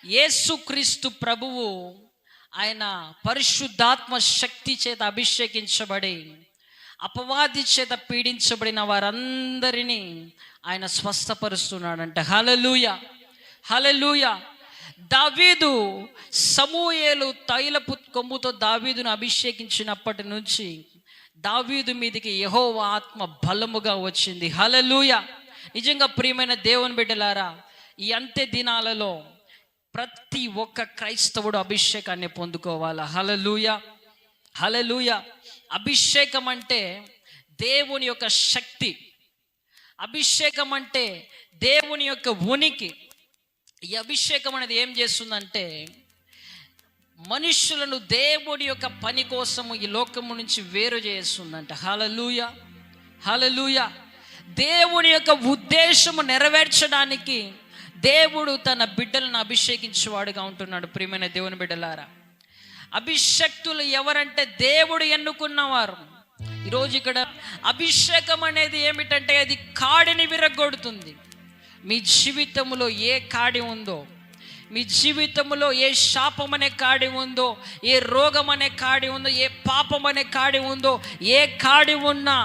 యేసుక్రీస్తు ప్రభువు ఆయన పరిశుద్ధాత్మ శక్తి చేత అభిషేకించబడి అపవాది చేత పీడించబడిన వారందరినీ ఆయన స్వస్థపరుస్తున్నాడంట. హల్లెలూయా, హల్లెలూయా. దావీదు సమూయేలు తైలపు కొమ్ముతో దావీదును అభిషేకించినప్పటి నుంచి దావీదు మీదికి యెహోవా ఆత్మ బలముగా వచ్చింది. హల్లెలూయా. నిజంగా ప్రియమైన దేవుని బిడ్డలారా, ఈ అంత్య దినాలలో ప్రతి ఒక్క క్రైస్తవుడు అభిషేకాన్ని పొందుకోవాలా. హల్లెలూయా, హల్లెలూయా. అభిషేకం అంటే దేవుని యొక్క శక్తి, అభిషేకం అంటే దేవుని యొక్క ఉనికి. ఈ అభిషేకం అనేది ఏం చేస్తుందంటే మనుషులను దేవుడి యొక్క పని కోసము ఈ లోకము నుంచి వేరు చేస్తుందంట. హల్లెలూయా, హల్లెలూయా. దేవుని యొక్క ఉద్దేశము నెరవేర్చడానికి దేవుడు తన బిడ్డలను అభిషేకించేవాడుగా ఉంటున్నాడు. ప్రియమైన దేవుని బిడ్డలారా, అభిషక్తులు ఎవరంటే దేవుడు ఎన్నుకున్నవారు. ఈరోజు ఇక్కడ అభిషేకం అనేది ఏమిటంటే అది కాడిని విరగొడుతుంది. మీ జీవితంలో ఏ కాడి ఉందో, మీ జీవితంలో ఏ శాపం అనే కాడి ఉందో, ఏ రోగం అనే కాడి ఉందో, ఏ పాపం అనే కాడి ఉందో, ఏ కాడి ఉన్నా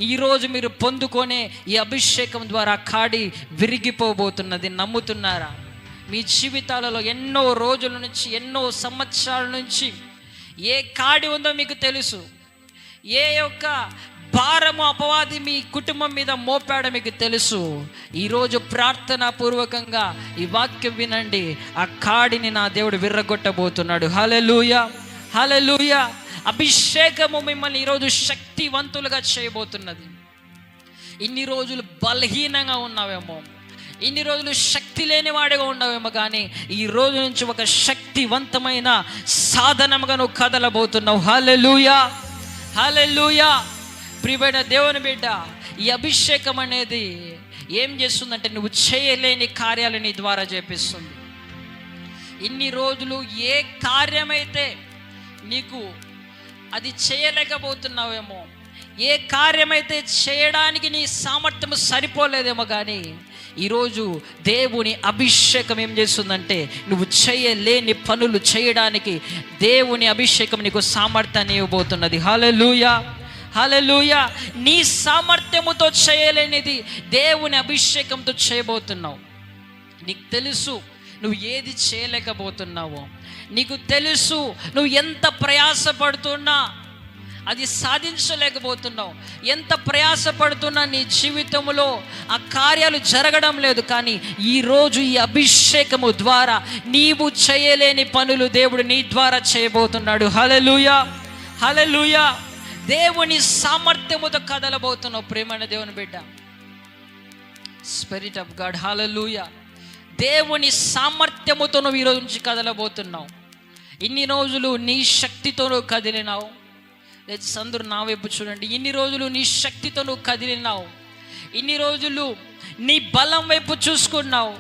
ఈరోజు మీరు పొందుకొనే ఈ అభిషేకం ద్వారా కాడి విరిగిపోబోతున్నది. నమ్ముతున్నారా? మీ జీవితాలలో ఎన్నో రోజుల నుంచి, ఎన్నో సంవత్సరాల నుంచి ఏ కాడి ఉందో మీకు తెలుసు. ఏ యొక్క భారము అపవాది మీ కుటుంబం మీద మోపాడో మీకు తెలుసు. ఈరోజు ప్రార్థనా పూర్వకంగా ఈ వాక్యం వినండి. ఆ కాడిని నా దేవుడు విర్రగొట్టబోతున్నాడు. హల్లెలూయా, హల్లెలూయా. అభిషేకము మిమ్మల్ని ఈరోజు శక్తివంతులుగా చేయబోతున్నది. ఇన్ని రోజులు బలహీనంగా ఉన్నావేమో, ఇన్ని రోజులు శక్తి లేని వాడిగా ఉన్నావేమో, కానీ ఈ రోజు నుంచి ఒక శక్తివంతమైన సాధనముగా నువ్వు కదలబోతున్నావు. హల్లెలూయా, హల్లెలూయా. ప్రియమైన దేవుని బిడ్డ, ఈ అభిషేకం అనేది ఏం చేస్తుందంటే నువ్వు చేయలేని కార్యాలు నీ ద్వారా చేపిస్తుంది. ఇన్ని రోజులు ఏ కార్యమైతే నీకు అది చేయలేకపోతున్నావేమో, ఏ కార్యమైతే చేయడానికి నీ సామర్థ్యం సరిపోలేదేమో, కానీ ఈరోజు దేవుని అభిషేకం ఏం చేస్తుందంటే నువ్వు చేయలేని పనులు చేయడానికి దేవుని అభిషేకం నీకు సామర్థ్యాన్ని ఇవ్వబోతున్నది. హల్లెలూయా, హల్లెలూయా. నీ సామర్థ్యముతో చేయలేనిది దేవుని అభిషేకంతో చేయబోతున్నావు. నీకు తెలుసు నువ్వు ఏది చేయలేకపోతున్నావో, నీకు తెలుసు నువ్వు ఎంత ప్రయాసపడుతున్నా అది సాధించలేకపోతున్నావు, ఎంత ప్రయాసపడుతున్నా నీ జీవితంలో ఆ కార్యాలు జరగడం లేదు. కానీ ఈరోజు ఈ అభిషేకము ద్వారా నీవు చేయలేని పనులు దేవుడు నీ ద్వారా చేయబోతున్నాడు. హల్లెలూయా, హల్లెలూయా. దేవుని సామర్థ్యముతో కదలబోతున్నావు. ప్రేమైన దేవుని బిడ్డ, స్పిరిట్ ఆఫ్ గాడ్, హల్లెలూయా. దేవుని సామర్థ్యముతో నువ్వు ఈరోజు నుంచి కదలబోతున్నావు. ఇన్ని రోజులు నీ శక్తితో నువ్వు కదిలినావు. అందరూ నా వైపు చూడండి. ఇన్ని రోజులు నీ శక్తితో నువ్వు కదిలినావు, ఇన్ని రోజులు నీ బలం వైపు చూసుకున్నావు,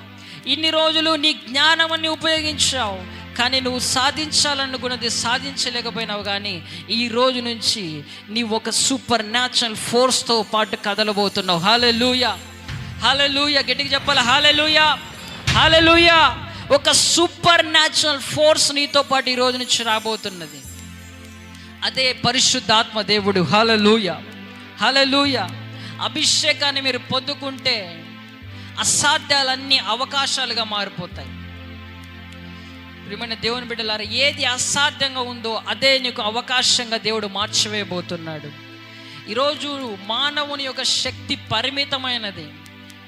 ఇన్ని రోజులు నీ జ్ఞానాన్ని ఉపయోగించావు, కానీ నువ్వు సాధించాలనుకున్నది సాధించలేకపోయినావు. కానీ ఈ రోజు నుంచి నీ ఒక సూపర్ న్యాచురల్ ఫోర్స్తో పాటు కదలబోతున్నావు. హల్లెలూయా, హల్లెలూయా. గట్టిగా చెప్పాలి, హల్లెలూయా, హల్లెలూయా. ఒక సూపర్ న్యాచురల్ ఫోర్స్ నీతో పాటు ఈ రోజు నుంచి రాబోతున్నది. అదే పరిశుద్ధాత్మ దేవుడు. హల్లెలూయా, హల్లెలూయా. అభిషేకాన్ని మీరు పొందుకుంటే అసాధ్యాలన్నీ అవకాశాలుగా మారిపోతాయి. ప్రియమైన దేవుని బిడ్డలారా, ఏది అసాధ్యంగా ఉందో అదే నీకు అవకాశంగా దేవుడు మార్చివేయబోతున్నాడు. ఈరోజు మానవుని యొక్క శక్తి పరిమితమైనది,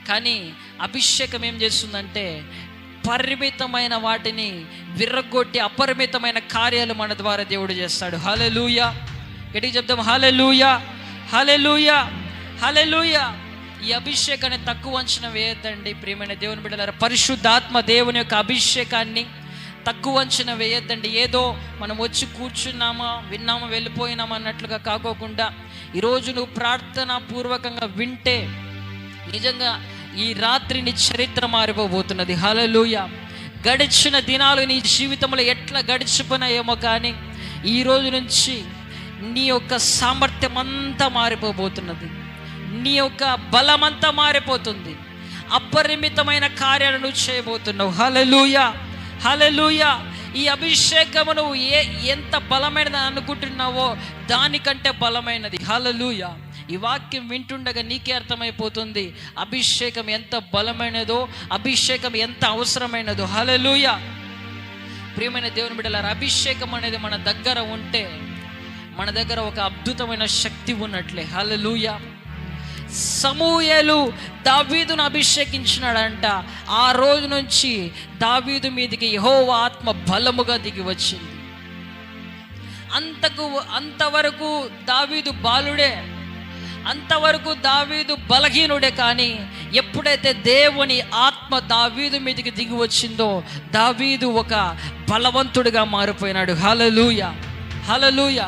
కానీ అభిషేకం ఏం చేస్తుందంటే పరిమితమైన వాటిని విర్రగొట్టి అపరిమితమైన కార్యాలు మన ద్వారా దేవుడు చేస్తాడు. హల్లెలూయా. గట్టిగా చెప్తాం, హల్లెలూయా, హల్లెలూయా, హల్లెలూయా. ఈ అభిషేకాన్ని తక్కువ అంచనా వేయొద్దండి. ప్రియమైన దేవుని బిడ్డలారా, పరిశుద్ధాత్మ దేవుని యొక్క అభిషేకాన్ని తక్కువ అంచనా వేయొద్దండి. ఏదో మనం వచ్చి కూర్చున్నామా, విన్నామా, వెళ్ళిపోయినామా అన్నట్లుగా కాకోకుండా ఈరోజు నువ్వు ప్రార్థనా పూర్వకంగా వింటే నిజంగా ఈ రాత్రి నీ చరిత్ర మారిపోబోతున్నది. హల్లెలూయా. గడిచిన దినాలు నీ జీవితంలో ఎట్లా గడిచిపోయినాయేమో, కానీ ఈ రోజు నుంచి నీ యొక్క సామర్థ్యం అంతా మారిపోబోతున్నది, నీ యొక్క బలమంతా మారిపోతుంది, అపరిమితమైన కార్యాలను చేయబోతున్నావు. హల్లెలూయా, హల్లెలూయా. ఈ అభిషేకము నువ్వు ఎంత బలమైనది అనుకుంటున్నావో దానికంటే బలమైనది. హల్లెలూయా. ఈ వాక్యం వింటుండగా నీకే అర్థమైపోతుంది అభిషేకం ఎంత బలమైనదో, అభిషేకం ఎంత అవసరమైనదో. హల్లెలూయా. ప్రియమైన దేవుని బిడ్డలారా, అభిషేకం అనేది మన దగ్గర ఉంటే మన దగ్గర ఒక అద్భుతమైన శక్తి ఉన్నట్లే. హల్లెలూయా. సమూయేలు దావీదును అభిషేకించినాడంట. ఆ రోజు నుంచి దావీదు మీదికి యెహోవా ఆత్మ బలముగా దిగి వచ్చింది. అంతవరకు దావీదు బాలుడే, అంతవరకు దావీదు బలహీనుడే. కానీ ఎప్పుడైతే దేవుని ఆత్మ దావీదు మీదకి దిగి వచ్చిందో దావీదు ఒక బలవంతుడిగా మారిపోయినాడు. హల్లెలూయా. హల్లెలూయా.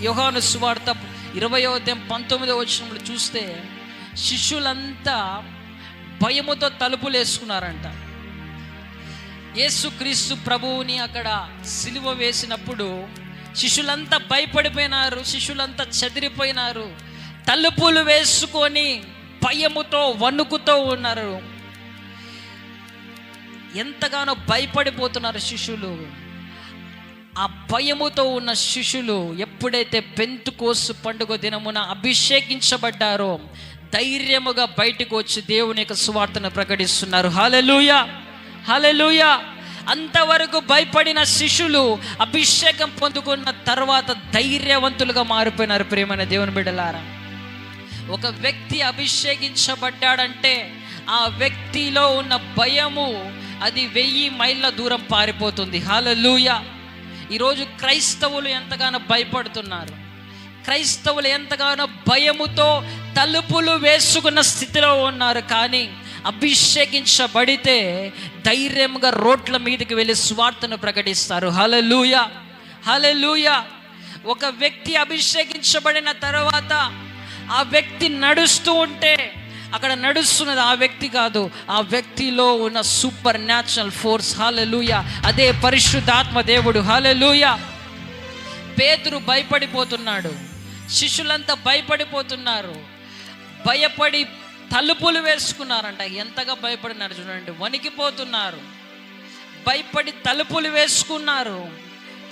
యోహాను సువార్త 20:19 చూస్తే శిష్యులంతా భయముతో తలుపులు వేసుకున్నారంట. యేసుక్రీస్తు ప్రభువుని అక్కడ సిలువ వేసినప్పుడు శిష్యులంతా భయపడిపోయినారు, శిష్యులంతా చెదిరిపోయినారు, తలుపులు వేసుకొని భయముతో వణుకుతూ ఉన్నారు. ఎంతగానో భయపడిపోతున్నారు శిష్యులు. ఆ భయముతో ఉన్న శిష్యులు ఎప్పుడైతే పెంతెకోస్తు పండుగ దినమున అభిషేకించబడ్డారో ధైర్యముగా బయటకు వచ్చి దేవుని యొక్క సువార్తను ప్రకటిస్తున్నారు. హల్లెలూయా. హల్లెలూయా. అంతవరకు భయపడిన శిష్యులు అభిషేకం పొందుకున్న తర్వాత ధైర్యవంతులుగా మారిపోయినారు. ప్రియమైన దేవుని బిడ్డలారా, ఒక వ్యక్తి అభిషేకించబడ్డాడంటే ఆ వ్యక్తిలో ఉన్న భయము అది 1000 మైళ్ళ దూరం పారిపోతుంది. హల్లెలూయా. ఈరోజు క్రైస్తవులు ఎంతగానో భయపడుతున్నారు, క్రైస్తవులు ఎంతగానో భయముతో తలుపులు వేసుకున్న స్థితిలో ఉన్నారు. కానీ అభిషేకించబడితే ధైర్యంగా రోడ్ల మీదకి వెళ్ళి స్వార్థను ప్రకటిస్తారు. హల్లెలూయా. హల్లెలూయా. ఒక వ్యక్తి అభిషేకించబడిన తర్వాత ఆ వ్యక్తి నడుస్తూ ఉంటే అక్కడ నడుస్తున్నది ఆ వ్యక్తి కాదు, ఆ వ్యక్తిలో ఉన్న సూపర్ న్యాచురల్ ఫోర్స్. హల్లెలూయా. అదే పరిశుద్ధాత్మ దేవుడు. హల్లెలూయా. పేతురు భయపడిపోతున్నాడు, శిష్యులంతా భయపడిపోతున్నారు, భయపడి తలుపులు వేసుకున్నారంట. ఎంతగా భయపడినారు చూడండి, వణికిపోతున్నారు, భయపడి తలుపులు వేసుకున్నారు.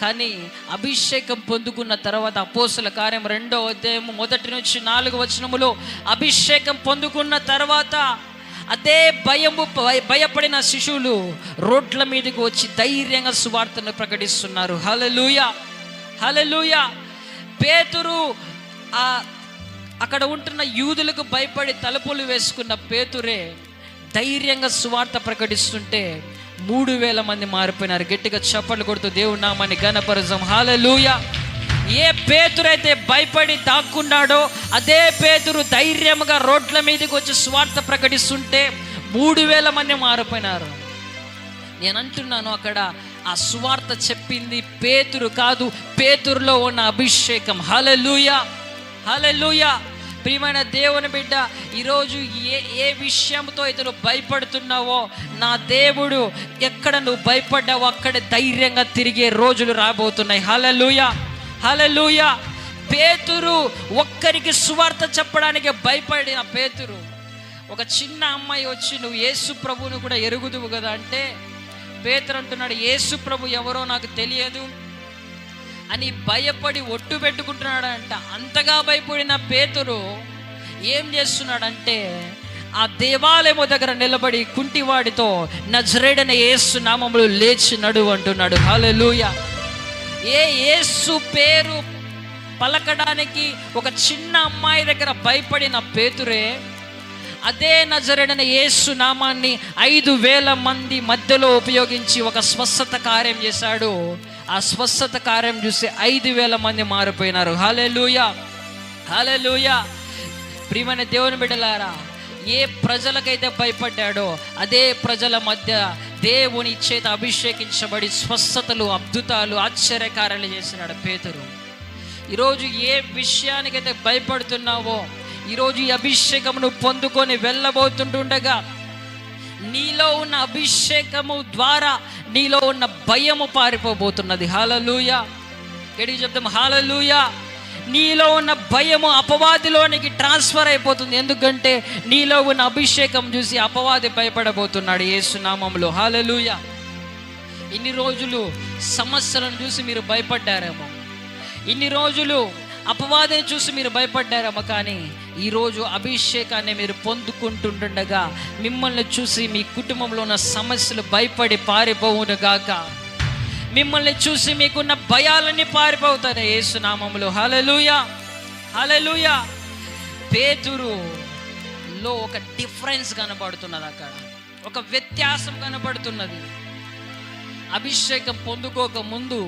కానీ అభిషేకం పొందుకున్న తర్వాత అపోస్తల కార్యం 2వ అధ్యాయము 1-4 అభిషేకం పొందుకున్న తర్వాత అదే భయపడిన శిశువులు రోడ్ల మీదకి వచ్చి ధైర్యంగా సువార్తను ప్రకటిస్తున్నారు. హల్లెలూయా. హల్లెలూయా. పేతురు అక్కడ ఉంటున్న యూదులకు భయపడి తలుపులు వేసుకున్న పేతురే ధైర్యంగా సువార్త ప్రకటిస్తుంటే 3000 మంది మారిపోయినారు. గట్టిగా చప్పట్లు కొడుతూ దేవుని నామాన్ని ఘనపరచుదాం. హల్లెలూయా. ఏ పేతురైతే భయపడి దాక్కున్నాడో అదే పేతురు ధైర్యంగా రోడ్ల మీదకి వచ్చి సువార్త ప్రకటిస్తుంటే 3000 మంది మారిపోయినారు. నేను అంటున్నాను, అక్కడ ఆ సువార్త చెప్పింది పేతురు కాదు, పేతురులో ఉన్న అభిషేకం. హల్లెలూయా. హల్లెలూయా. ప్రియమైన దేవుని బిడ్డ, ఈరోజు ఏ విషయంతో అయితే నువ్వు భయపడుతున్నావో నా దేవుడు ఎక్కడ నువ్వు భయపడ్డావో అక్కడే ధైర్యంగా తిరిగే రోజులు రాబోతున్నాయి. హల్లెలూయా. హల్లెలూయా. పేతురు ఒక్కరికి సువార్త చెప్పడానికి భయపడిన పేతురు, ఒక చిన్న అమ్మాయి వచ్చి నువ్వు యేసు ప్రభువును కూడా ఎరుగుదువు కదా అంటే పేతురు అంటున్నాడు, యేసు ప్రభు ఎవరో నాకు తెలియదు అని భయపడి ఒట్టు పెట్టుకుంటున్నాడంట. అంతగా భయపడిన పేతురు ఏం చేస్తున్నాడంటే ఆ దేవాలయము దగ్గర నిలబడి కుంటివాడితో నజరేయుడైన యేసు నామములో లేచి నడువు అంటున్నాడు. హల్లెలూయా. యేసు పేరు పలకడానికి ఒక చిన్న అమ్మాయి దగ్గర భయపడిన పేతురే అదే నజరేయుడైన యేసు నామాన్ని 5000 మంది మధ్యలో ఉపయోగించి ఒక స్వస్థత కార్యం చేశాడు. ఆ స్వస్థత కార్యం చూసి 5000 మంది మారిపోయినారు. హల్లెలూయా. హల్లెలూయా. ప్రియమైన దేవుని బిడ్డలారా, ఏ ప్రజలకైతే భయపడ్డాడో అదే ప్రజల మధ్య దేవుని చేత అభిషేకించబడి స్వస్థతలు, అద్భుతాలు, ఆశ్చర్యకార్యాలు చేసినాడు పేతురు. ఈరోజు ఏ విషయానికైతే భయపడుతున్నావో ఈరోజు ఈ అభిషేకమును పొందుకొని వెళ్ళబోతుంటుండగా నీలో ఉన్న అభిషేకము ద్వారా నీలో ఉన్న భయము పారిపోబోతున్నది. హల్లెలూయా. గట్టిగా చెప్తాం హల్లెలూయా. నీలో ఉన్న భయము అపవాదిలోనికి ట్రాన్స్ఫర్ అయిపోతుంది. ఎందుకంటే నీలో ఉన్న అభిషేకం చూసి అపవాది భయపడబోతున్నాడు యేసు నామములో. హల్లెలూయా. ఇన్ని రోజులు సమస్యలను చూసి మీరు భయపడ్డారేమో, ఇన్ని రోజులు అపవాదిని చూసి మీరు భయపడ్డారేమో, కానీ ఈరోజు అభిషేకాన్ని మీరు పొందుకుంటుండగా మిమ్మల్ని చూసి మీ కుటుంబంలో ఉన్న సమస్యలు భయపడి పారిపోవును గాక. మిమ్మల్ని చూసి మీకున్న భయాలన్నీ పారిపోతాయి యేసు నామములో. హల్లెలూయా, హల్లెలూయా. పేతురులో ఒక డిఫరెన్స్ కనబడుతున్నది, అక్కడ ఒక వ్యత్యాసం కనబడుతున్నది. అభిషేకం పొందుకోక ముందు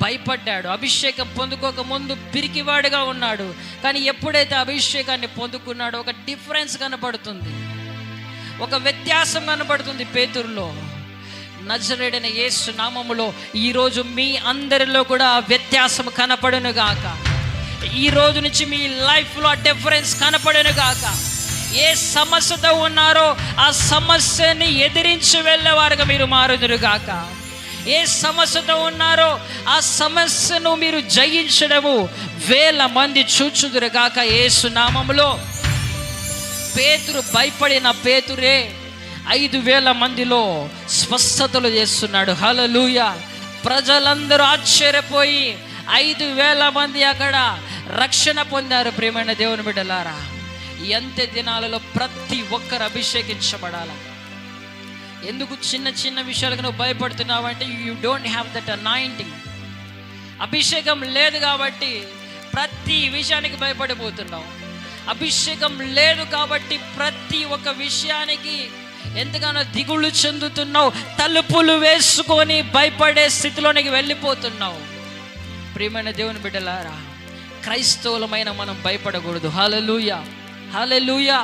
భయపడ్డాడు, అభిషేకం పొందుకోక ముందు పిరికివాడుగా ఉన్నాడు. కానీ ఎప్పుడైతే అభిషేకాన్ని పొందుకున్నాడో ఒక డిఫరెన్స్ కనబడుతుంది, ఒక వ్యత్యాసం కనబడుతుంది పేతురులో. నజరేయుడైన యేసు నామములో ఈరోజు మీ అందరిలో కూడా ఆ వ్యత్యాసం కనపడును గాక. ఈ రోజు నుంచి మీ లైఫ్లో ఆ డిఫరెన్స్ కనపడును గాక. ఏ సమస్యతో ఉన్నారో ఆ సమస్యని ఎదిరించి వెళ్ళేవారుగా మీరు మారుదురు గాక. ఏ సమస్యతో ఉన్నారో ఆ సమస్యను మీరు జయించడము వేల మంది చూచుదురు గాక యేసు నామములో. పేతురు భయపడిన పేతురే 5,000 మందిలో స్వస్థతలు చేస్తున్నాడు. హల్లెలూయా. ప్రజలందరూ ఆశ్చర్యపోయి 5,000 మంది అక్కడ రక్షణ పొందారు. ప్రియమైన దేవుని బిడ్డలారా, ఈ అంత్య దినాలలో ప్రతి ఒక్కరు అభిషేకించబడాలి. ఎందుకు చిన్న చిన్న విషయాలకు నువ్వు భయపడుతున్నావు అంటే you don't have that anointing. అభిషేకం లేదు కాబట్టి ప్రతి విషయానికి భయపడిపోతున్నావు. అభిషేకం లేదు కాబట్టి ప్రతి ఒక్క విషయానికి ఎంతగానో దిగుళ్ళు చెందుతున్నావు. తలుపులు వేసుకొని భయపడే స్థితిలోనికి వెళ్ళిపోతున్నావు. ప్రియమైన దేవుని బిడ్డలారా, క్రైస్తవులమైన మనం భయపడకూడదు. హల్లెలూయా, హల్లెలూయా.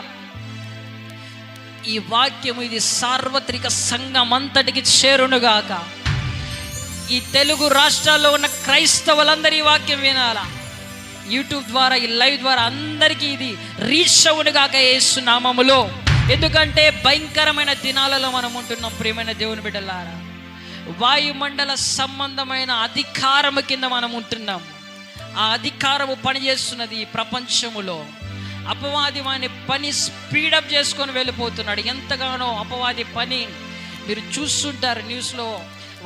ఈ వాక్యము ఇది సార్వత్రిక సంఘం అంతటికి చేరునుగాక. ఈ తెలుగు రాష్ట్రాల్లో ఉన్న క్రైస్తవులందరూ ఈ వాక్యం వినాలా. యూట్యూబ్ ద్వారా, ఈ లైవ్ ద్వారా అందరికీ ఇది రీచ్ అవునుగాక యేసు నామములో. ఎందుకంటే భయంకరమైన దినాలలో మనం ఉంటున్నాం. ప్రియమైన దేవుని బిడ్డలారా, వాయుమండల సంబంధమైన అధికారము కింద మనం ఉంటున్నాం. ఆ అధికారము పనిచేస్తున్నది ఈ ప్రపంచములో. అపవాది వాని పని స్పీడప్ చేసుకొని వెళ్ళిపోతున్నాడు. ఎంతగానో అపవాది పని మీరు చూస్తుంటారు న్యూస్లో.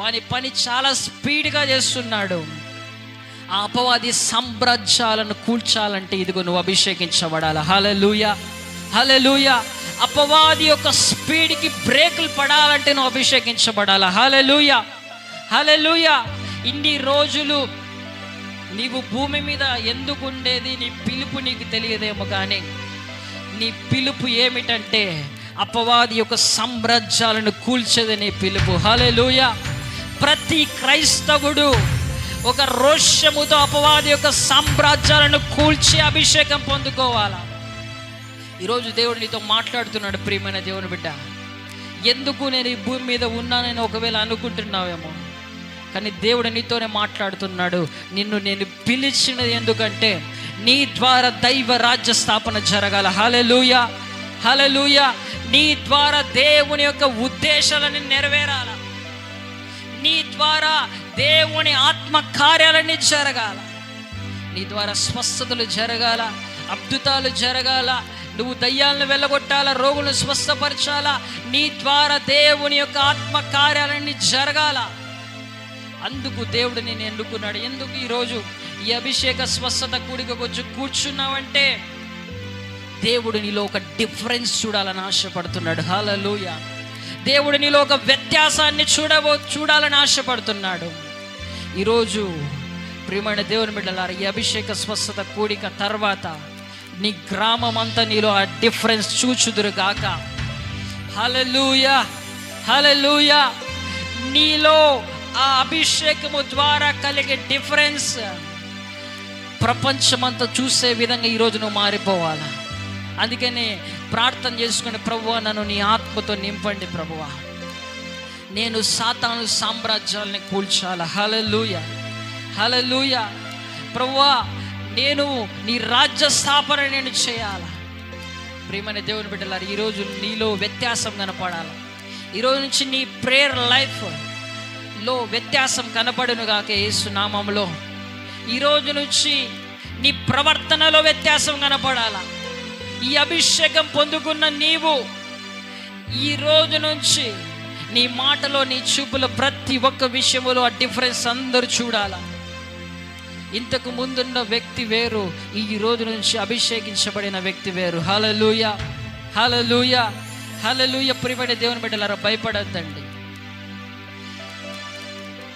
వాని పని చాలా స్పీడ్గా చేస్తున్నాడు. ఆ అపవాది సామ్రాజ్యాలను కూల్చాలంటే ఇదిగో నువ్వు అభిషేకించబడాలి. హల్లెలూయా, హల్లెలూయా. అపవాది యొక్క స్పీడ్కి బ్రేకులు పడాలంటే నువ్వు అభిషేకించబడాలి. హల్లెలూయా, హల్లెలూయా. ఇన్ని రోజులు నీవు భూమి మీద ఎందుకు ఉండేది, నీ పిలుపు నీకు తెలియదేమో, కానీ నీ పిలుపు ఏమిటంటే అపవాది యొక్క సామ్రాజ్యాలను కూల్చేది నీ పిలుపు. హల్లెలూయా. ప్రతి క్రైస్తవుడు ఒక రోషముతో అపవాది యొక్క సామ్రాజ్యాలను కూల్చి అభిషేకం పొందుకోవాలా. ఈరోజు దేవుడు నీతో మాట్లాడుతున్నాడు. ప్రియమైన దేవుని బిడ్డ, ఎందుకు నేను ఈ భూమి మీద ఉన్నానని ఒకవేళ అనుకుంటున్నావేమో, కానీ దేవుడు నీతోనే మాట్లాడుతున్నాడు. నిన్ను నేను పిలిచినది ఎందుకంటే నీ ద్వారా దైవ రాజ్య స్థాపన జరగాల. హల్లెలూయా, హల్లెలూయా. నీ ద్వారా దేవుని యొక్క ఉద్దేశాలని నెరవేరాల. నీ ద్వారా దేవుని ఆత్మ కార్యాలన్నీ జరగాల. నీ ద్వారా స్వస్థతలు జరగాల, అద్భుతాలు జరగాల. నువ్వు దయ్యాలను వెళ్ళగొట్టాల, రోగులను స్వస్థపరచాలా. నీ ద్వారా దేవుని యొక్క ఆత్మ కార్యాలన్నీ జరగాల. అందుకు దేవుడు నేను ఎన్నుకున్నాడు. ఎందుకు ఈరోజు ఈ అభిషేక స్వస్థత కూడికి వచ్చి కూర్చున్నావంటే దేవుడు నీలో ఒక డిఫరెన్స్ చూడాలని ఆశపడుతున్నాడు. హల్లెలూయా. దేవుడు నీలో ఒక వ్యత్యాసాన్ని చూడాలని ఆశపడుతున్నాడు. ఈరోజు ప్రియమైన దేవుని బిడ్డలారా, ఈ అభిషేక స్వస్థత కూడిక తర్వాత నీ గ్రామం అంతా నీలో ఆ డిఫరెన్స్ చూచుదురుగాక. హల్లెలూయా, హల్లెలూయా. నీలో ఆ అభిషేకము ద్వారా కలిగే డిఫరెన్స్ ప్రపంచమంతా చూసే విధంగా ఈరోజు నువ్వు మారిపోవాలా. అందుకని ప్రార్థన చేసుకుని, ప్రభువా నన్ను నీ ఆత్మతో నింపండి ప్రభువా, నేను సాతాను సామ్రాజ్యాలని కూల్చాలా. హల్లెలూయా, హల్లెలూయా. ప్రభువా నేను నీ రాజ్య స్థాపన నేను చేయాలా. ప్రియమైన దేవుని బిడ్డలారా, ఈరోజు నీలో వ్యత్యాసం కనపడాలి. ఈరోజు నుంచి నీ ప్రేయర్ లైఫ్లో వ్యత్యాసం కనపడునుగాక యేసు నామములో. ఈరోజు నుంచి నీ ప్రవర్తనలో వ్యత్యాసం కనపడాలా. ఈ అభిషేకం పొందుకున్న నీవు ఈ రోజు నుంచి నీ మాటలో, నీ చూపులో, ప్రతి ఒక్క విషయంలో ఆ డిఫరెన్స్ అందరూ చూడాలా. ఇంతకు ముందున్న వ్యక్తి వేరు, ఈ రోజు నుంచి అభిషేకించబడిన వ్యక్తి వేరు. హల్లెలూయా, హల్లెలూయా, హల్లెలూయా. ప్రియమైన దేవుని బిడ్డలారా, భయపడొద్దండి.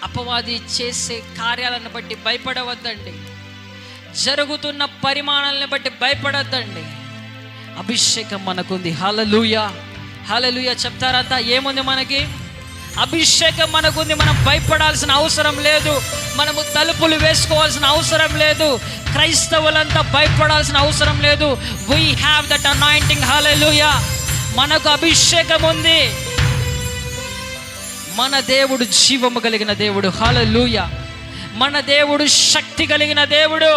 అపవాది చేసే కార్యాలను బట్టి భయపడవద్దండి. జరుగుతున్న పరిమాణాలను బట్టి భయపడొద్దండి. అభిషేకం మనకుంది. హల్లెలూయా, హల్లెలూయా. చెప్తారంతా, ఏముంది మనకి? అభిషేకం మనకుంది. మనం భయపడాల్సిన అవసరం లేదు. మనము తలుపులు వేసుకోవాల్సిన అవసరం లేదు. క్రైస్తవులంతా భయపడాల్సిన అవసరం లేదు. We have that anointing. Hallelujah. మనకు అభిషేకం ఉంది. మన దేవుడు జీవము కలిగిన దేవుడు. హల్లెలూయా. మన దేవుడు శక్తి కలిగిన దేవుడు.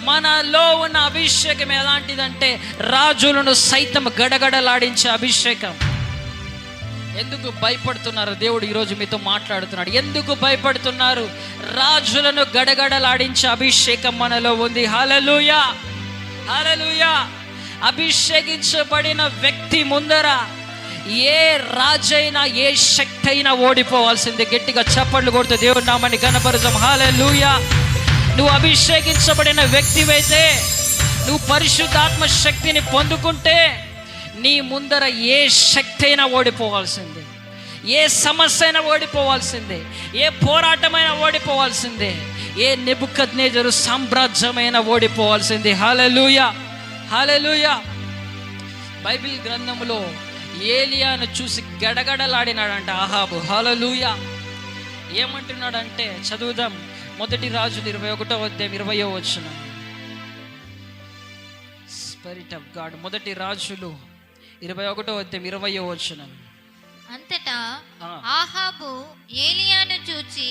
మనలో ఉన్న అభిషేకం ఎలాంటిదంటే రాజులను సైతం గడగడలాడించే అభిషేకం. ఎందుకు భయపడుతున్నారు? దేవుడు ఈరోజు మీతో మాట్లాడుతున్నాడు. ఎందుకు భయపడుతున్నారు? రాజులను గడగడలాడించే అభిషేకం మనలో ఉంది. హల్లెలూయా, హల్లెలూయా. అభిషేకించబడిన వ్యక్తి ముందర ఏ రాజైనా, ఏ శక్తి అయినా ఓడిపోవాల్సిందే. గట్టిగా చప్పట్లు కొడుతూ దేవుని నామాన్ని ఘనపరుద్దాం. హల్లెలూయా. నువ్వు అభిషేకించబడిన వ్యక్తివైతే, నువ్వు పరిశుద్ధాత్మ శక్తిని పొందుకుంటే, నీ ముందర ఏ శక్తి అయినా ఓడిపోవాల్సిందే. ఏ సమస్య అయినా ఓడిపోవాల్సిందే. ఏ పోరాటమైనా ఓడిపోవాల్సిందే. ఏ నెబుకద్నెజరు సామ్రాజ్యమైన ఓడిపోవాల్సిందే. హల్లెలూయా, హల్లెలూయా. బైబిల్ గ్రంథంలో ఏలియాను చూసి గడగడలాడినాడంట అహాబు. హల్లెలూయా. ఏమంటున్నాడంటే, చదువుదాం. మొదటి రాజులు 21వ అధ్యాయం 20వ వచనం. Spirit of God. మొదటి రాజులు 21వ అధ్యాయం 20వ వచనం. అంతటా ఆహాబు ఏలియాను చూచి,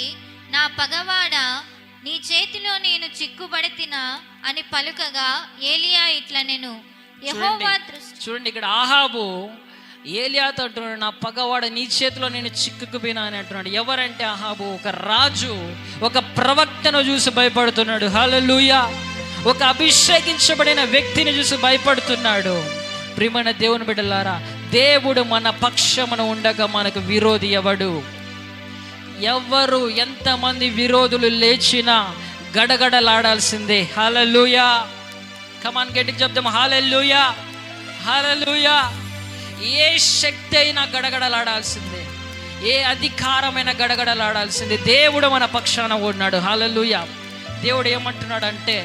నా పగవాడా, నీ చేతిలో నేను చిక్కుబడితినా అని పలుకగా, ఏలియా ఇట్లా నేను యెహోవా దృష్టి. చూడండి, ఇక్కడ ఆహాబు ఏలియాతో అంటున్నాడు, నా పగవాడ, నీ చేతిలో నేను చిక్కుకుపోయినా అని అంటున్నాడు. ఎవరంటే ఆహాబు ఒక రాజు, ఒక ప్రవక్తను చూసి భయపడుతున్నాడు. హల్లెలూయా. ఒక అభిషేకించబడిన వ్యక్తిని చూసి భయపడుతున్నాడు. ప్రియమైన దేవుని బిడ్డలారా, దేవుడు మన పక్షమున ఉండగా మనకు విరోధి ఎవడు? ఎవరు ఎంతమంది విరోధులు లేచినా గడగడలాడాల్సిందే. హల్లెలూయా. కమాన్, గట్టిగా చెప్తాం. హల్లెలూయా, హల్లెలూయా. ఏ శక్తి అయినా గడగడలాడాల్సిందే. ఏ అధికారమైన గడగడలాడాల్సిందే. దేవుడు మన పక్షాన ఉన్నాడు. హల్లెలూయా. దేవుడు ఏమంటున్నాడు అంటే,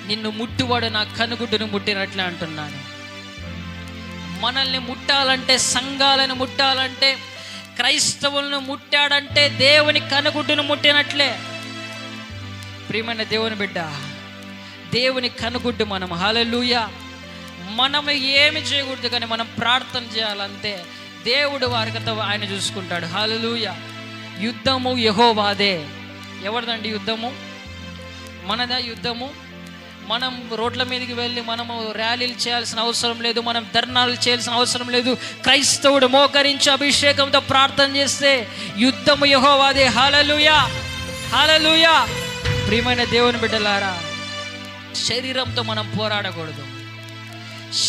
నిన్ను ముట్టువాడు నా కనుగుడ్డును ముట్టినట్లే అంటున్నాడు. మనల్ని ముట్టాలంటే, సంఘాలను ముట్టాలంటే, క్రైస్తవులను ముట్టాడంటే దేవుని కనుగుడ్డును ముట్టినట్లే. ప్రియమైన దేవుని బిడ్డ, దేవుని కనుగుడ్డు మనం. హల్లెలూయా. మనం ఏమి చేయకూడదు, కానీ మనం ప్రార్థన చేయాలంతే. దేవుడు వారికంతా ఆయన చూసుకుంటాడు. హల్లెలూయా. యుద్ధము యెహోవాదే. ఎవరిదండి యుద్ధము? మనదా యుద్ధము? మనం రోడ్ల మీదకి వెళ్ళి మనము ర్యాలీలు చేయాల్సిన అవసరం లేదు. మనం ధర్నాలు చేయాల్సిన అవసరం లేదు. క్రైస్తవుడు మోకరించి అభిషేకంతో ప్రార్థన చేస్తే యుద్ధము యెహోవాదే. హల్లెలూయా, హల్లెలూయా. ప్రియమైన దేవుని బిడ్డలారా, శరీరంతో మనం పోరాడకూడదు.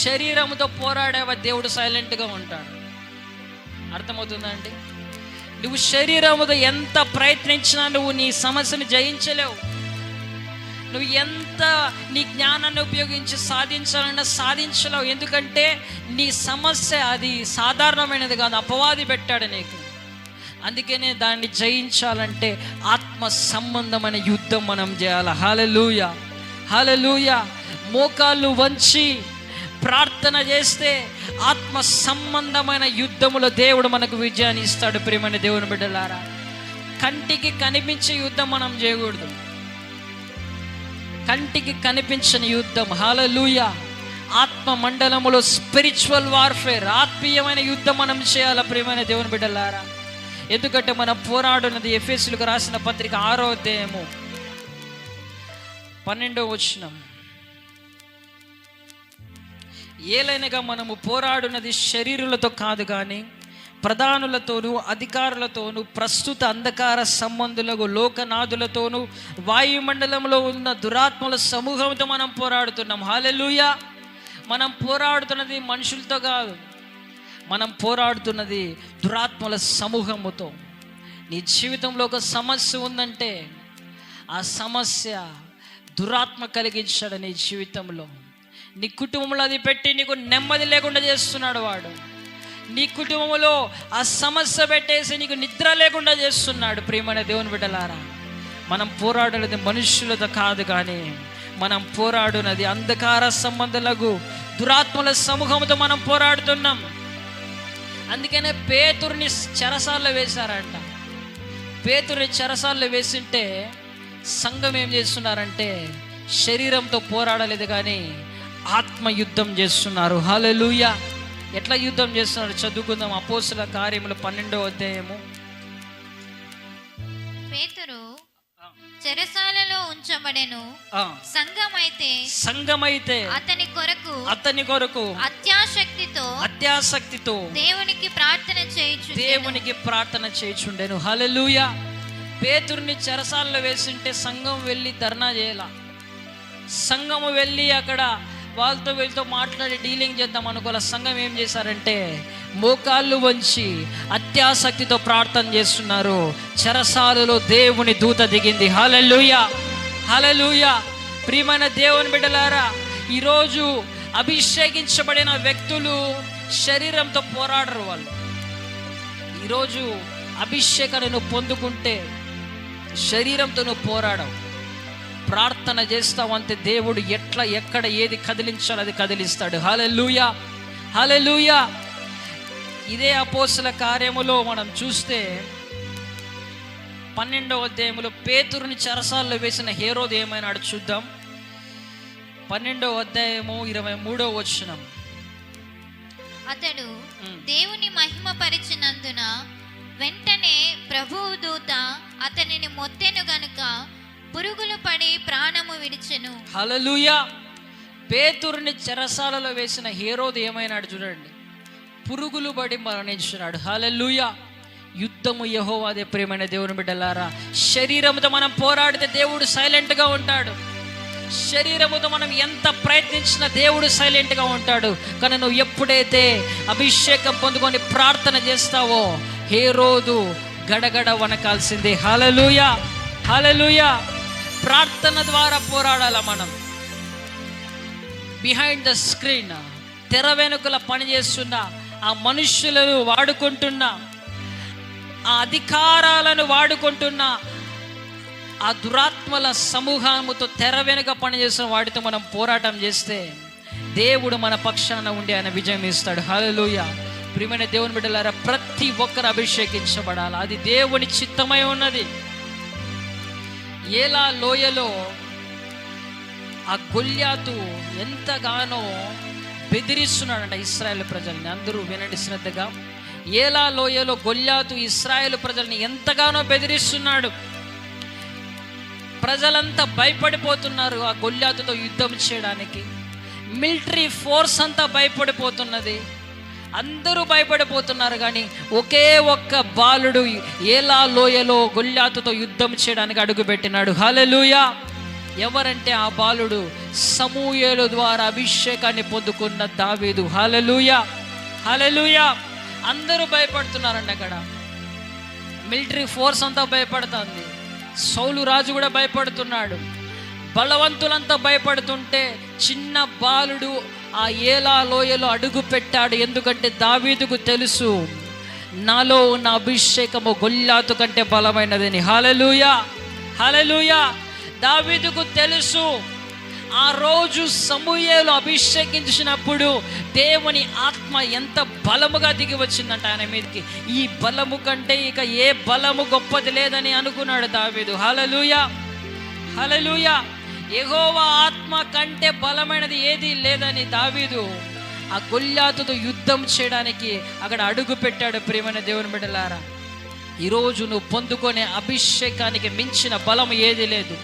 శరీరంతో పోరాడేవా దేవుడు సైలెంట్గా ఉంటాడు. అర్థమవుతుందా అండి? నువ్వు శరీరముతో ఎంత ప్రయత్నించినా నువ్వు నీ సమస్యను జయించలేవు. నువ్వు ఎంత నీ జ్ఞానాన్ని ఉపయోగించి సాధించాలన్నా సాధించలేవు. ఎందుకంటే నీ సమస్య అది సాధారణమైనది కాదు, అపవాది పెట్టాడు నీకు. అందుకనే దాన్ని జయించాలంటే ఆత్మ సంబంధమైన యుద్ధం మనం చేయాలి. హల్లెలూయా, హల్లెలూయా. మోకాళ్ళు వంచి ప్రార్థన చేస్తే ఆత్మ సంబంధమైన యుద్ధములో దేవుడు మనకు విజయాన్ని ఇస్తాడు. ప్రియమైన దేవుని బిడ్డలారా, కంటికి కనిపించే యుద్ధం మనం చేయకూడదు. కంటికి కనిపించని యుద్ధం. హల్లెలూయా. ఆత్మ మండలములో స్పిరిచువల్ వార్ఫేర్, ఆత్మీయమైన యుద్ధం మనం చేయాలి. ప్రియమైన దేవుని బిడ్డలారా, ఎందుకంటే మనం పోరాడున్నది ఎఫెసీయులకు రాసిన పత్రిక 6వ అధ్యాయము 12వ వచనం. ఏలైనగా మనము పోరాడున్నది శరీరులతో కాదు, కానీ ప్రధానులతోనూ అధికారులతోనూ ప్రస్తుత అంధకార సంబంధులకు లోకనాథులతోనూ వాయుమండలంలో ఉన్న దురాత్మల సమూహంతో మనం పోరాడుతున్నాం. హల్లెలూయా. మనం పోరాడుతున్నది మనుషులతో కాదు, మనం పోరాడుతున్నది దురాత్మల సమూహముతో. నీ జీవితంలో ఒక సమస్య ఉందంటే ఆ సమస్య దురాత్మ కలిగించాడు నీ జీవితంలో. నీ కుటుంబంలో అది పెట్టి నీకు నెమ్మది లేకుండా చేస్తున్నాడు వాడు. నీ కుటుంబంలో ఆ సమస్య పెట్టేసి నీకు నిద్ర లేకుండా చేస్తున్నాడు. ప్రియమైన దేవుని బిడ్డలారా, మనం పోరాడునది మనుషులతో కాదు, కానీ మనం పోరాడునది అంధకార సంబంధులకు దురాత్మల సమూహంతో మనం పోరాడుతున్నాం. అందుకనే పేతురుని చెరసాల్లో వేశారంట. పేతురుని చెరసాల్లో వేసింటే సంఘం ఏం చేస్తున్నారంటే శరీరంతో పోరాడలేదు కానీ ఆత్మ యుద్ధం చేస్తున్నారు. హల్లెలూయా. ఎట్లా యుద్ధం చేస్తున్నారు చదువుకుందాం. అపోస్తుల కార్యములు 12వ అధ్యాయము. పేతురు చెరసాలలో ఉంచబడెను. సంఘమైతే అతని కొరకు అత్యాసక్తితో దేవునికి ప్రార్థన చేయుచుండెను. హల్లెలూయా. పేతురుని చెరసాలలో వేసింటే సంఘం వెళ్ళి ధర్నా చేయాల. సంఘము వెళ్ళి అక్కడ వీళ్ళతో మాట్లాడి డీలింగ్ చేద్దాం అనుకోవాలి. సంఘం ఏం చేశారంటే మోకాళ్ళు వంచి అత్యాసక్తితో ప్రార్థన చేస్తున్నారు. చెరసాలలో దేవుని దూత దిగింది. హల్లెలూయా, హల్లెలూయా. ప్రియమైన దేవుని బిడ్డలారా, ఈరోజు అభిషేకించబడిన వ్యక్తులు శరీరంతో పోరాడరు. వాళ్ళు ఈరోజు అభిషేకాన్ని నువ్వు పొందుకుంటే శరీరంతో నువ్వు పోరాడవు, ప్రార్థన చేస్తావంటే దేవుడు ఎక్కడ ఏది కదిలించాలో అది కదిలిస్తాడు. హల్లెలూయా, హల్లెలూయా. ఇదే అపోస్తుల కార్యములో మనం చూస్తే 12వ అధ్యాయములో పేతురుని చెరసాల్లో వేసిన హేరోదు ఏమైనాడు చూద్దాం. 12వ అధ్యాయము 23వ వచనం. అతడు దేవుని మహిమ పరిచినందున వెంటనే ప్రభువు దూత అతనిని మొత్తెను గనుక పురుగులు పడి ప్రాణము విడిచెను. హల్లెలూయా. పేతురుని చెరసాలలో వేసిన హేరోదు ఏమైనాడు చూడండి, పురుగులు పడి మరణించినాడు. హల్లెలూయా. యుద్ధము యెహోవాదే. ప్రియమైన దేవుని బిడ్డలారా, శరీరముతో మనం పోరాడితే దేవుడు సైలెంట్గా ఉంటాడు. శరీరముతో మనం ఎంత ప్రయత్నించినా దేవుడు సైలెంట్గా ఉంటాడు. కానీ నువ్వు ఎప్పుడైతే అభిషేకం పొందుకొని ప్రార్థన చేస్తావో హేరోదు గడగడ వనకాల్సిందే. హల్లెలూయా, హల్లెలూయా. ప్రార్థన ద్వారా పోరాడాల మనం. బిహైండ్ ద స్క్రీన్, తెర వెనుకల పనిచేస్తున్న ఆ మనుష్యులను వాడుకుంటున్న, ఆ అధికారాలను వాడుకుంటున్న ఆ దురాత్మల సమూహముతో తెర వెనుక పనిచేస్తున్న వాటితో మనం పోరాటం చేస్తే దేవుడు మన పక్షాన ఉండి ఆయన విజయం ఇస్తాడు. హల్లెలూయా. ప్రియమైన దేవుని బిడ్డలారా, ప్రతి ఒక్కరు అభిషేకించబడాలి. అది దేవుని చిత్తమై ఉన్నది. ఏలా లోయలో ఆ గొల్యాతు ఎంతగానో బెదిరిస్తున్నాడంట ఇశ్రాయేల్ ప్రజల్ని. అందరూ వినండి శ్రద్ధగా. ఏలా లోయలో గొల్యాతు ఇశ్రాయేల్ ప్రజల్ని ఎంతగానో బెదిరిస్తున్నాడు. ప్రజలంతా భయపడిపోతున్నారు ఆ గొల్యాతుతో యుద్ధం చేయడానికి. మిలిటరీ ఫోర్స్ అంతా భయపడిపోతున్నది. అందరూ భయపడిపోతున్నారు. కానీ ఒకే ఒక్క బాలుడు ఏలా లోయలో గొల్యాతుతో యుద్ధం చేయడానికి అడుగుపెట్టినాడు. హల్లెలూయా. ఎవరంటే ఆ బాలుడు సమూయేలు ద్వారా అభిషేకాన్ని పొందుకున్న దావీదు. హల్లెలూయా, హల్లెలూయా. అందరూ భయపడుతున్నారండి. అక్కడ మిలిటరీ ఫోర్స్ అంతా భయపడుతుంది. సౌలు రాజు కూడా భయపడుతున్నాడు. బలవంతులంతా భయపడుతుంటే చిన్న బాలుడు ఆ ఏలా లోయలో అడుగు పెట్టాడు. ఎందుకంటే దావీదుకు తెలుసు నాలో ఉన్న అభిషేకము గొల్యాతు కంటే బలమైనదని. హల్లెలూయా, హల్లెలూయా. దావీదుకు తెలుసు. ఆ రోజు సమూయేలు అభిషేకించినప్పుడు దేవుని ఆత్మ ఎంత బలముగా దిగి వచ్చిందంట ఆయన మీదకి. ఈ బలము కంటే ఇక ఏ బలము గొప్పది లేదని అనుకున్నాడు దావీదు. హల్లెలూయా, హల్లెలూయా. యెహోవా ఆత్మ కంటే బలమైనది ఏది లేదని దావీదు ఆ గొల్యాతుతో యుద్ధం చేయడానికి అక్కడ అడుగు పెట్టాడు. ప్రియమైన దేవుని బిడ్డలారా, ఈరోజు నువ్వు పొందుకునే అభిషేకానికి మించిన బలం ఏది లేదు.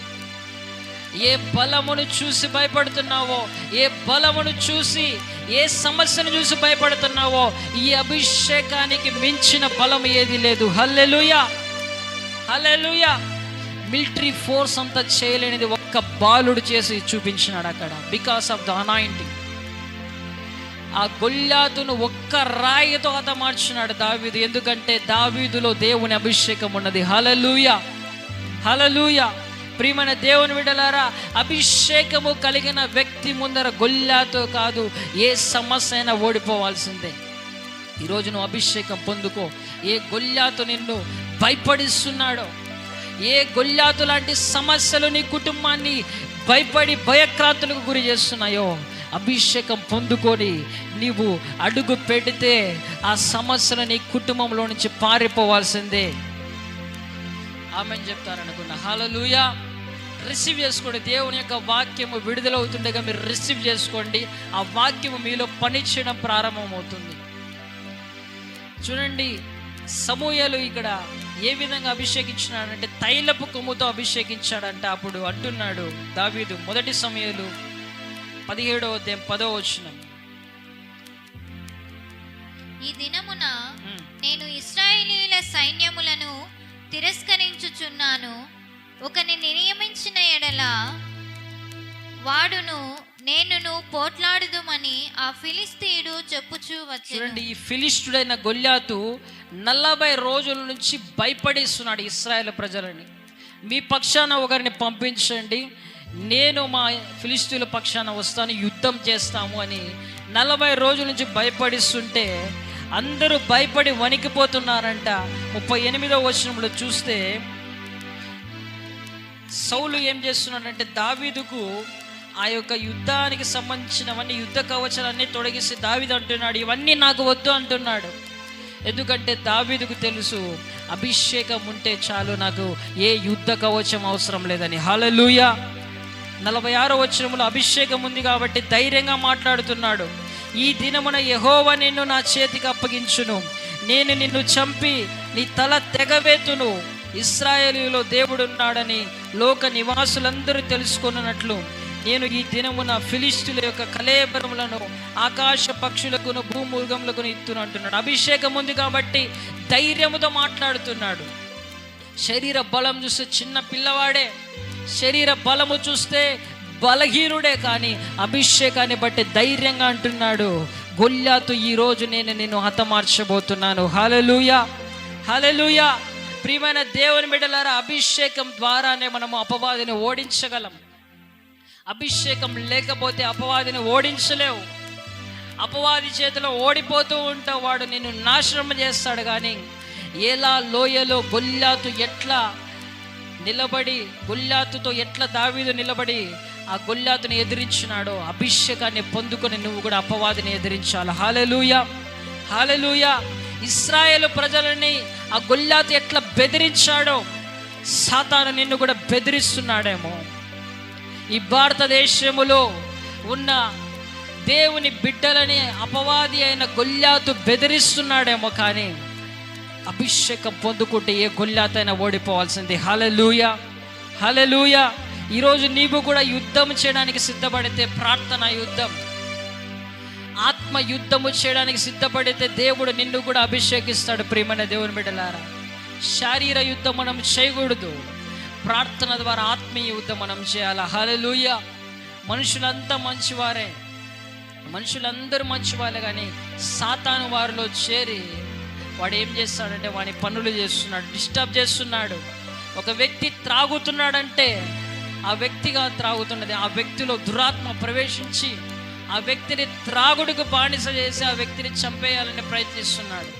ఏ బలమును చూసి భయపడుతున్నావో, ఏ బలమును చూసి, ఏ సమస్యను చూసి భయపడుతున్నావో, ఈ అభిషేకానికి మించిన బలం ఏది లేదు. హల్లెలూయా, హల్లెలూయా. మిలిటరీ ఫోర్స్ అంతా చేయలేనిది ఒక్క బాలుడు చేసి చూపించినాడు అక్కడ. Because of the anointing. ఆ గొల్యాతును ఒక్క రాయితో హతమార్చినాడు దావీదు. ఎందుకంటే దావీదులో దేవుని అభిషేకం ఉన్నది. హల్లెలూయా, హల్లెలూయా. ప్రియమైన దేవుని బిడ్డలారా, అభిషేకము కలిగిన వ్యక్తి ముందర గొల్యాతో కాదు, ఏ సమస్య అయినా ఓడిపోవాల్సిందే. ఈరోజు నువ్వు అభిషేకం పొందుకో. ఏ గొల్యాతు నిన్ను భయపడిస్తున్నాడో, ఏ గొల్యాతు లాంటి సమస్యలు నీ కుటుంబాన్ని భయపడి భయక్రాంతులకు గురి చేస్తున్నాయో, అభిషేకం పొందుకొని నీవు అడుగు పెడితే ఆ సమస్యలు నీ కుటుంబంలో నుంచి పారిపోవాల్సిందే. ఆమెన్ చెప్తారనుకున్నా. హల్లెలూయా. రిసీవ్ చేసుకోండి. దేవుని యొక్క వాక్యము విడుదలవుతుండగా మీరు రిసీవ్ చేసుకోండి. ఆ వాక్యము మీలో పనిచేయడం ప్రారంభమవుతుంది. చూడండి, సమూయేలు ఇక్కడ ఏ విధంగా అభిషేకించినాడంటే తైలపు కొమ్ముతో అభిషేకించాడంట. అప్పుడు అంటున్నాడు దావీదు, మొదటి సమూయేలు 17వ అధ్యాయం 10వ వచనం, ఈ దినమున నేను ఇశ్రాయేలీయుల సైన్యములను తిరస్కరించుచున్నాను. ఒకని నియమించిన ఎడల వాడును నేనును పోట్లాడుదుమని ఆ ఫిలిస్తీయుడు చెప్పుచూ వచ్చెను. చూడండి, ఈ ఫిలిష్టుడైన గొల్యాతు 40 రోజుల నుంచి భయపడిస్తున్నాడు ఇశ్రాయేల్ ప్రజలని. మీ పక్షాన ఒకరిని పంపించండి, నేను మా ఫిలిష్తీయుల పక్షాన వస్తాను, యుద్ధం చేస్తాము అని 40 రోజుల నుంచి భయపడిస్తుంటే అందరూ భయపడి వణికిపోతున్నారంట. 38వ వచనంలో చూస్తే సౌలు ఏం చేస్తున్నాడంటే దావీదుకు ఆ యొక్క యుద్ధానికి సంబంధించినవన్నీ యుద్ధ కవచాలన్నీ తొలగిసి దావీదు అంటున్నాడు, ఇవన్నీ నాకు వద్దు అంటున్నాడు. ఎందుకంటే దావీదుకు తెలుసు, అభిషేకం ఉంటే చాలు, నాకు ఏ యుద్ధ కవచం అవసరం లేదని. హల్లెలూయా. 46వ వచనంలో అభిషేకం ఉంది కాబట్టి ధైర్యంగా మాట్లాడుతున్నాడు. ఈ దినమున యెహోవా నిన్ను నా చేతికి అప్పగించును, నేను నిన్ను చంపి నీ తల తెగవేతును. ఇశ్రాయేలులో దేవుడున్నాడని లోక నివాసులందరూ తెలుసుకున్నట్లు నేను ఈ దినమున ఫిలిష్తుల యొక్క కళేబరములను ఆకాశ పక్షులకును భూమృగములకును ఇత్తును అంటున్నాడు. అభిషేకం ఉంది కాబట్టి ధైర్యముతో మాట్లాడుతున్నాడు. శరీర బలం చూస్తే చిన్న పిల్లవాడే, శరీర బలము చూస్తే బలహీనుడే, కానీ అభిషేకాన్ని బట్టి ధైర్యంగా అంటున్నాడు, గొల్యాతు ఈరోజు నేను నిన్ను హతమార్చబోతున్నాను. హల్లెలూయా, హల్లెలూయా. ప్రియమైన దేవుని బిడ్డలారా, అభిషేకం ద్వారానే మనము అపవాదిని ఓడించగలం. అభిషేకం లేకపోతే అపవాదిని ఓడించలేవు. అపవాది చేతిలో ఓడిపోతూ ఉంటావు, వాడు నిన్ను నాశనం చేస్తాడు. కానీ ఎలా లోయలో గొల్యాతు ఎట్లా నిలబడి, గొల్యాతుతో ఎట్లా దావీదు నిలబడి ఆ గొల్యాతుని ఎదిరించినాడో, అభిషేకాన్ని పొందుకొని నువ్వు కూడా అపవాదిని ఎదిరించాలి. హల్లెలూయా, హల్లెలూయా. ఇశ్రాయేలు ప్రజలని ఆ గొల్యాతు ఎట్లా బెదిరించాడో, సాతాను నిన్ను కూడా బెదిరిస్తున్నాడేమో. ఈ భారతదేశములో ఉన్న దేవుని బిడ్డలని అపవాది అయిన గొల్యాతు బెదిరిస్తున్నాడేమో, కానీ అభిషేకం పొందుకుంటే ఏ గొల్యాతైనా ఓడిపోవాల్సింది. హల్లెలూయా, హల్లెలూయా. ఈరోజు నీవు కూడా యుద్ధం చేయడానికి సిద్ధపడితే, ప్రార్థన యుద్ధం, ఆత్మ యుద్ధము చేయడానికి సిద్ధపడితే దేవుడు నిన్ను కూడా అభిషేకిస్తాడు. ప్రియమైన దేవుని బిడ్డలారా, శారీర యుద్ధం మనం చేయకూడదు, ప్రార్థన ద్వారా ఆత్మీయ యుద్ధం మనం చేయాలి. హల్లెలూయా. మనుషులంతా మంచివారే, మనుషులందరూ మంచివాళ్ళే, కానీ సాతాను వారిలో చేరి వాడు ఏం చేస్తాడంటే వాని పనులు చేస్తున్నాడు, డిస్టర్బ్ చేస్తున్నాడు. ఒక వ్యక్తి త్రాగుతున్నాడంటే ఆ వ్యక్తిగా త్రాగుతున్నది, ఆ వ్యక్తిలో దురాత్మ ప్రవేశించి ఆ వ్యక్తిని త్రాగుడుకు బానిస చేసి ఆ వ్యక్తిని చంపేయాలని ప్రయత్నిస్తున్నాడు.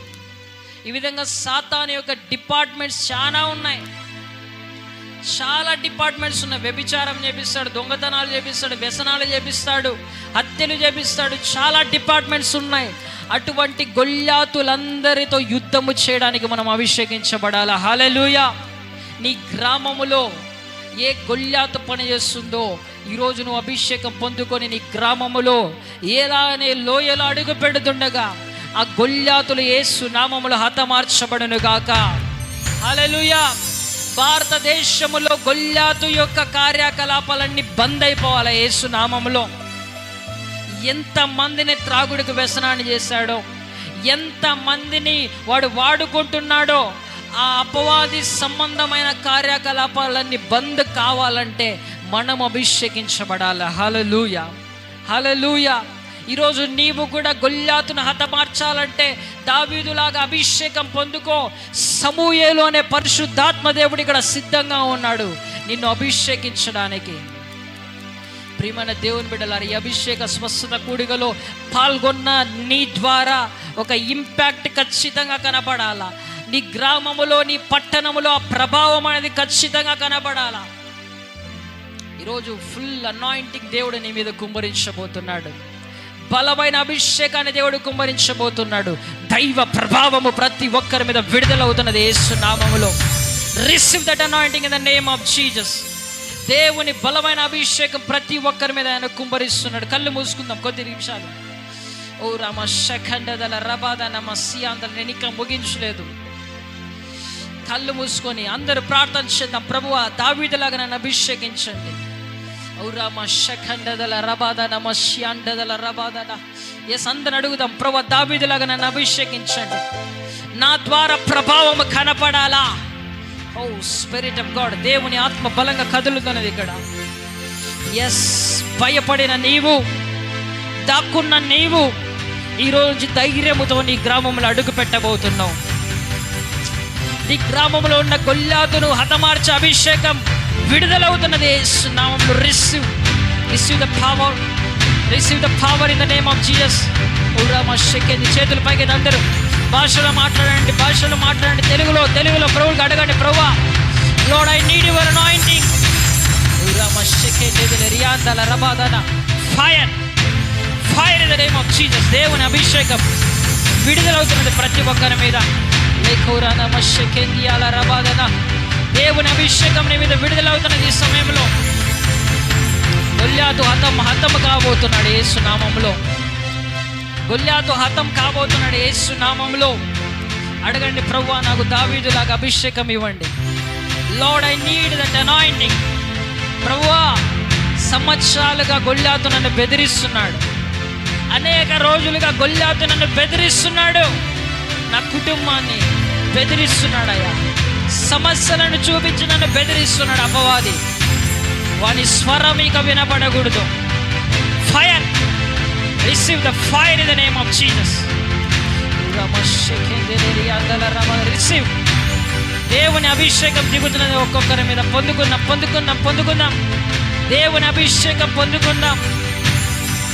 ఈ విధంగా సాతాను యొక్క డిపార్ట్మెంట్స్ చాలా ఉన్నాయి, చాలా డిపార్ట్మెంట్స్ ఉన్నాయి. వ్యభిచారం చేపిస్తాడు, దొంగతనాలు చేపిస్తాడు, వ్యసనాలు చేపిస్తాడు, హత్యలు చేపిస్తాడు, చాలా డిపార్ట్మెంట్స్ ఉన్నాయి. అటువంటి గొల్యాతులందరితో యుద్ధము చేయడానికి మనం అభిషేకించబడాలి. హల్లెలూయా. నీ గ్రామములో ఏ గొల్యాతు పని చేస్తుందో ఈరోజు నువ్వు అభిషేకం పొందుకొని నీ గ్రామములో ఎలానే లోయలో అడుగు పెడుతుండగా ఆ గొల్యాతులు యేసు నామములో హతమార్చబడును గాక. హల్లెలూయా. భారతదేశములో గొల్యాతు యొక్క కార్యకలాపాలన్నీ బంద్ అయిపోవాలి యేసు నామములో. ఎంతమందిని త్రాగుడికి వ్యసనాన్ని చేశాడో, ఎంతమందిని వాడు వాడుకుంటున్నాడో, ఆ అపవాది సంబంధమైన కార్యకలాపాలన్నీ బంద్ కావాలంటే మనం అభిషేకించబడాలి. హల్లెలూయా, హల్లెలూయా. ఈరోజు నీవు కూడా గొల్యాతును హతమార్చాలంటే దావీదులాగా అభిషేకం పొందుకో. సమూయేలు అనే పరిశుద్ధాత్మ దేవుడు ఇక్కడ సిద్ధంగా ఉన్నాడు నిన్ను అభిషేకించడానికి. ప్రియమైన దేవుని బిడ్డలారా, ఈ అభిషేక స్వస్థత కూడికలో పాల్గొన్న నీ ద్వారా ఒక ఇంపాక్ట్ ఖచ్చితంగా కనబడాలా. నీ గ్రామములో, నీ పట్టణములో ఆ ప్రభావం అనేది ఖచ్చితంగా కనబడాలా. ఈరోజు ఫుల్ అనాయింటింగ్ దేవుడు నీ మీద కుమ్మరించబోతున్నాడు. బలమైన అభిషేకాన్ని దేవుడు కుమ్మరించబోతున్నాడు. దైవ ప్రభావము ప్రతి ఒక్కరి మీద విడుదలవుతున్నది యేసు నామములో. Receive that anointing in the name of Jesus. దేవుని బలమైన అభిషేకం ప్రతి ఒక్కరి మీద ఆయన కుమ్మరిస్తున్నాడు. కళ్ళు మూసుకుందాం కొద్ది నిమిషాలు. ఓ రామ శఖండదల రబాద నమ సియాందల. నేను ఇంకా ముగించలేదు. కళ్ళు మూసుకొని అందరూ ప్రార్థన చేద్దాం. ప్రభువా, దావీదులాగా నన్ను అభిషేకించండి. ఓ రామ శఖండదల రబాద నమ సియాండదల రబాద. ఎస్, అందరిని అడుగుదాం. ప్రభువా, దావీదులాగా నన్ను అభిషేకించండి. నా ద్వారా ప్రభావం కనపడాలా. ఓ స్పిరిట్ ఆఫ్ గాడ్, దేవుని ఆత్మ బలంగా కదులుతున్నది ఇక్కడ. ఎస్, భయపడిన నీవు, దాక్కున్న నీవు ఈరోజు ధైర్యముతో నీ గ్రామంలో అడుగు పెట్టబోతున్నావు. నీ గ్రామంలో ఉన్న గొల్యాతును హతమార్చే అభిషేకం విడుదలవుతున్నది యేసు నామములో. Receive the power, receive the power in the name of Jesus. నీ చేతుల పైకి అందరూ భాషలో మాట్లాడండి, భాషలో మాట్లాడండి. తెలుగులో ప్రభువుకి అడగండి. ప్రభువా, lord, I need your anointing. Fire in the name of Jesus. దేవుని అభిషేకం విడుదలవుతున్నది ప్రతి ఒక్కరి మీద. దేవుని అభిషేకం నీ మీద విడుదలవుతున్నది ఈ సమయంలో. గొల్యాతు హతం కాబోతున్నాడు యేసు నామములో. గొల్యాతు హతం కాబోతున్నాడు యేసు నామములో. అడగండి, ప్రభువా, నాకు దావీదులాగా అభిషేకం ఇవ్వండి. Lord, I need that anointing. ప్రభువా, సంవత్సరాలుగా గొల్యాతు నన్ను బెదిరిస్తున్నాడు. అనేక రోజులుగా గొల్యాతు నన్ను బెదిరిస్తున్నాడు. నా కుటుంబాన్ని బెదిరిస్తున్నాడయ్యా. సమస్యలను చూపించి నన్ను బెదిరిస్తున్నాడు అపవాది. వాని స్వరం ఇక వినపడకూడదు. Fire, receive the fire in the name of Jesus. Receive. దేవుని అభిషేకం దిగుతున్నది ఒక్కొక్కరి మీద. పొందుకుందాం. దేవుని అభిషేకం పొందుకుందాం.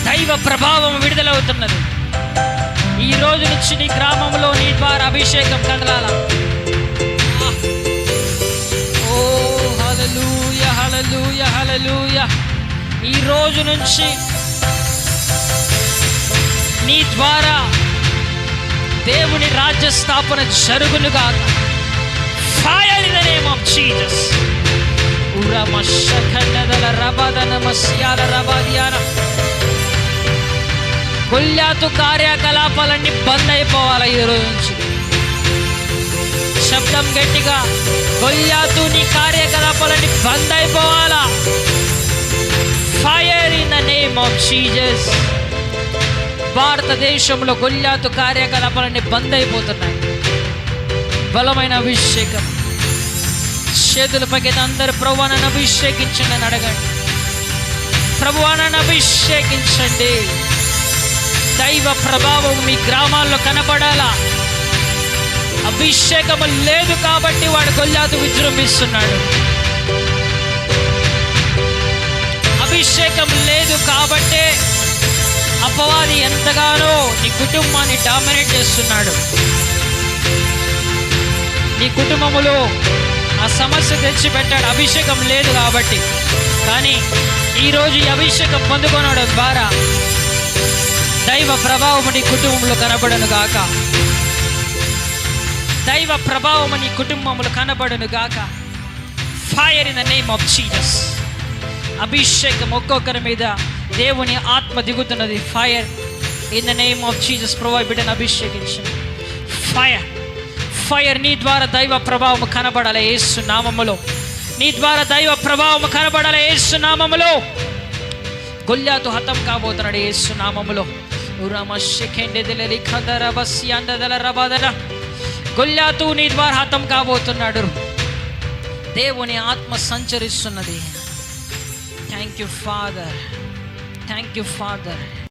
దైవ ప్రభావం విడుదలవుతున్నది. ఈ రోజు నుంచి నీ గ్రామంలో నీ ద్వారా అభిషేకం కదలాలా. ఓ హల్లెలూయా, హల్లెలూయా, హల్లెలూయా. ఈ రోజు నుంచి నీ ద్వారా దేవుని రాజ్య స్థాపన జరుగునుగా. Fire in the name of Jesus. గొల్యాతు కార్యకలాపాలన్నీ బంద్ అయిపోవాలి ఈ రోజు నుంచి. శబ్దం గట్టిగా, గొల్యాతు నీ కార్యకలాపాలన్నీ బంద్ అయిపోవాలా. Fire in the name of Jesus. భారతదేశంలో గొల్యాతు కార్యకలాపాలన్నీ బంద్ అయిపోతున్నాయి. బలమైన అభిషేకం. చేతుల పైకి అందరు ప్రభువా నన్ను అభిషేకించండి అని అడగండి. ప్రభువా నన్ను అభిషేకించండి. దైవ ప్రభావం మీ గ్రామాల్లో కనపడాలా. అభిషేకము లేదు కాబట్టి వాడు గొల్యాతు విజృంభిస్తున్నాడు. అభిషేకం లేదు కాబట్టే అపవాది ఎంతగానో నీ కుటుంబాన్ని డామినేట్ చేస్తున్నాడు. నీ కుటుంబములో ఆ సమస్య తెచ్చిపెట్టాడు. అభిషేకం లేదు కాబట్టి. కానీ ఈరోజు ఈ అభిషేకం పొందుకోవడం ద్వారా దైవ ప్రభావం నీ కుటుంబంలో కనబడను గాక. దైవ ప్రభావం నీ కుటుంబంలో కనబడను గాక. Fire in the name of Jesus. అభిషేకం ఒక్కొక్కరి మీద దేవుని ఆత్మ దిగుతున్నది. Fire in the name of Jesus. ప్రభువా, బిడ్డను అభిషేకించండి. ఫైర్ నీ ద్వారా దైవ ప్రభావం కనబడాలి యేసు నామములో. నీ ద్వారా దైవ ప్రభావం కనబడాలి యేసు నామములో. గొల్యాతు హతం కాబోతున్నాడు యేసు నామములో. గొల్యాతు నీ ద్వారా హతం కాబోతున్నాడు. దేవుని ఆత్మ సంచరిస్తున్నది. Thank you father.